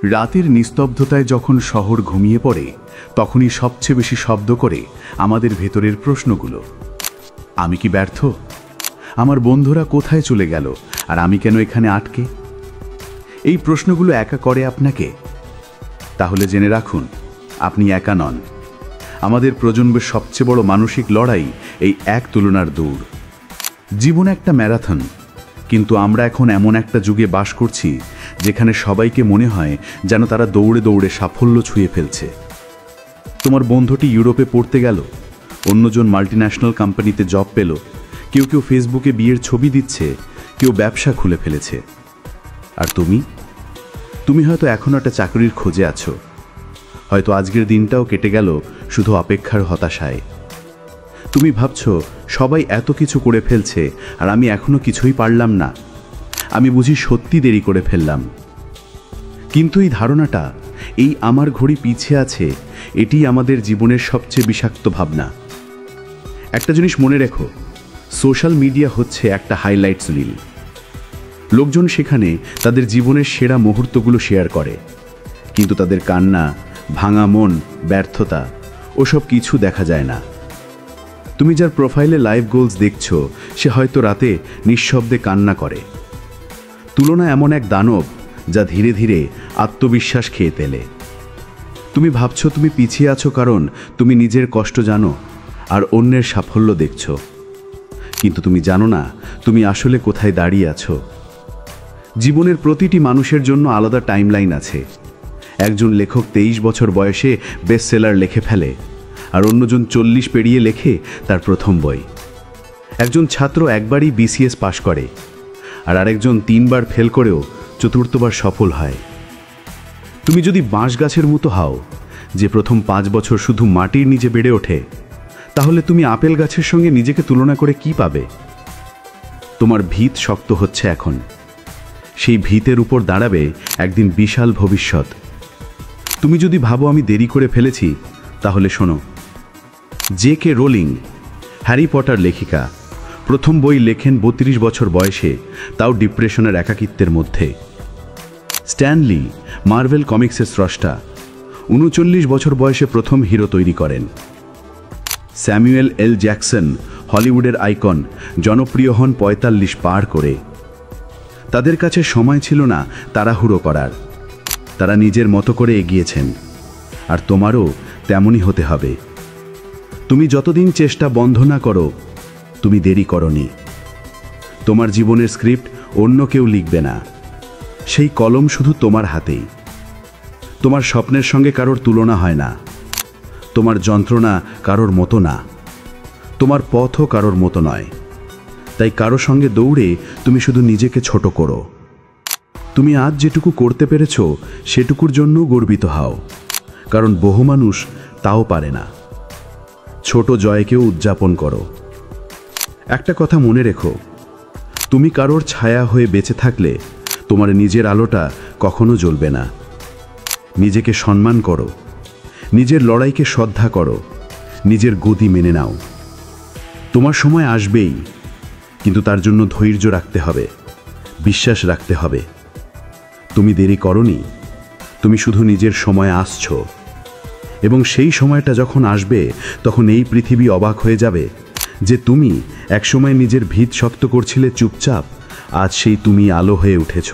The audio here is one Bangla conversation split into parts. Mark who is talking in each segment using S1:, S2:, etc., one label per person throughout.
S1: রাতের নিস্তব্ধতায় যখন শহর ঘুমিয়ে পড়ে তখনই সবচেয়ে বেশি শব্দ করে আমাদের ভেতরের প্রশ্নগুলো। আমি কি ব্যর্থ? আমার বন্ধুরা কোথায় চলে গেল আর আমি কেন এখানে আটকে? এই প্রশ্নগুলো একা করে আপনাকে? তাহলে জেনে রাখুন, আপনি একা নন। আমাদের প্রজন্মের সবচেয়ে বড় মানসিক লড়াই এই এক তুলনার দৌড়। জীবন একটা ম্যারাথন, কিন্তু আমরা এখন এমন একটা যুগে বাস করছি যেখানে সবাইকে মনে হয় যেন তারা দৌড়ে দৌড়ে সাফল্য ছুঁয়ে ফেলছে। তোমার বন্ধুটি ইউরোপে পড়তে গেল, অন্যজন মাল্টিন্যাশনাল কোম্পানিতে জব পেল, কেউ কেউ ফেসবুকে বিয়ের ছবি দিচ্ছে, কেউ ব্যবসা খুলে ফেলেছে। আর তুমি হয়তো এখনও একটা চাকরির খোঁজে আছো। হয়তো আজকের দিনটাও কেটে গেল শুধু অপেক্ষার হতাশায়। তুমি ভাবছো সবাই এত কিছু করে ফেলছে আর আমি এখনো কিছুই পারলাম না, আমি বুঝি সত্যি দেরি করে ফেললাম। কিন্তু এই ধারণাটা, এই আমার ঘড়ি পিছিয়ে আছে, এটি আমাদের জীবনের সবচেয়ে বিষাক্ত ভাবনা। একটা জিনিস মনে রেখো, সোশ্যাল মিডিয়া হচ্ছে একটা হাইলাইটস রিল। লোকজন সেখানে তাদের জীবনের সেরা মুহূর্তগুলো শেয়ার করে, কিন্তু তাদের কান্না, ভাঙা মন, ব্যর্থতা ওসব কিছু দেখা যায় না। তুমি যার প্রোফাইলে লাইভ গোলস দেখছো, সে হয়তো রাতে নিঃশব্দে কান্না করে। তুলনা এমন এক দানব যা ধীরে ধীরে আত্মবিশ্বাস খেয়ে ফেলে। তুমি ভাবছো তুমি পিছিয়ে আছো কারণ তুমি নিজের কষ্ট জানো আর অন্যের সাফল্য দেখছো, কিন্তু তুমি জানো না তুমি আসলে কোথায় দাঁড়িয়ে আছো। জীবনের প্রতিটি মানুষের জন্য আলাদা টাইমলাইন আছে। একজন লেখক 23 বছর বয়সে বেস্টসেলার লিখে ফেলে, আর অন্যজন 40 পেরিয়ে লেখে তার প্রথম বই। একজন ছাত্র একবারই বিসিএস পাশ করে, আর আরেকজন 3 বার ফেল করেও চতুর্থবার সফল হয়। তুমি যদি বাঁশ গাছের মতো হও, যে প্রথম 5 বছর শুধু মাটির নিচে বেড়ে ওঠে, তাহলে তুমি আপেল গাছের সঙ্গে নিজেকে তুলনা করে কি পাবে? তোমার ভিত শক্ত হচ্ছে এখন, সেই ভিতের উপর দাঁড়াবে একদিন বিশাল ভবিষ্যৎ। তুমি যদি ভাবো আমি দেরি করে ফেলেছি, তাহলে শোনো, জে.কে. রোলিং, হ্যারি পটার লেখিকা, প্রথম বই লেখেন 32 বছর বয়সে, তাও ডিপ্রেশনের একাকিত্বের মধ্যে। স্ট্যান লি, মার্ভেল কমিক্সের স্রষ্টা, 39 বছর বয়সে প্রথম হিরো তৈরি করেন। স্যামুয়েল এল জ্যাকসন, হলিউডের আইকন, জনপ্রিয় হন 45 পার করে। তাদের কাছে সময় ছিল না তাড়াহুড়ো করার, তারা নিজের মতো করে এগিয়েছেন। আর তোমারও তেমনই হতে হবে। তুমি যতদিন চেষ্টা বন্ধ না করো, তুমি দেরি করনি। তোমার জীবনের স্ক্রিপ্ট অন্য কেউ লিখবে না, সেই কলম শুধু তোমার হাতেই। তোমার স্বপ্নের সঙ্গে কারোর তুলনা হয় না, তোমার যন্ত্রণা কারোর মতো না, তোমার পথও কারোর মতো নয়। তাই কারো সঙ্গে দৌড়ে তুমি শুধু নিজেকে ছোট করো। তুমি আজ যেটুকু করতে পেরেছো সেটুকুর জন্য গর্বিত হও, কারণ বহু মানুষ তাও পারে না। ছোট জয়কেও উদযাপন করো। একটা কথা মনে রেখো, তুমি কারোর ছায়া হয়ে বেঁচে থাকলে তোমার নিজের আলোটা কখনো জ্বলবে না। নিজেকে সম্মান করো, নিজের লড়াইকে শ্রদ্ধা করো, নিজের গতি মেনে নাও। তোমার সময় আসবেই, কিন্তু তার জন্য ধৈর্য রাখতে হবে, বিশ্বাস রাখতে হবে। তুমি দেরি করনি, তুমি শুধু নিজের সময় আসছো। এবং সেই সময়টা যখন আসবে, তখন এই পৃথিবী অবাক হয়ে যাবে যে তুমি একসময় নিজের ভিত শক্ত করছিলে চুপচাপ, আজ সেই তুমি আলো হয়ে উঠেছ।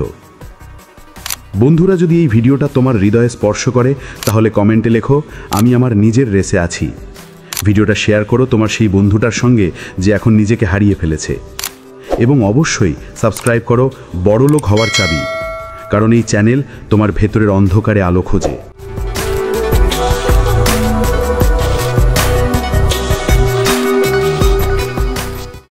S1: বন্ধুরা, যদি এই ভিডিওটা তোমার হৃদয়ে স্পর্শ করে, তাহলে কমেন্টে লেখো, আমি আমার নিজের রেসে আছি। ভিডিওটা শেয়ার করো তোমার সেই বন্ধুটার সঙ্গে যে এখন নিজেকে হারিয়ে ফেলেছে। এবং অবশ্যই সাবস্ক্রাইব করো বড়লোক হওয়ার চাবি, কারণ এই চ্যানেল তোমার ভেতরের অন্ধকারে আলো খোঁজে।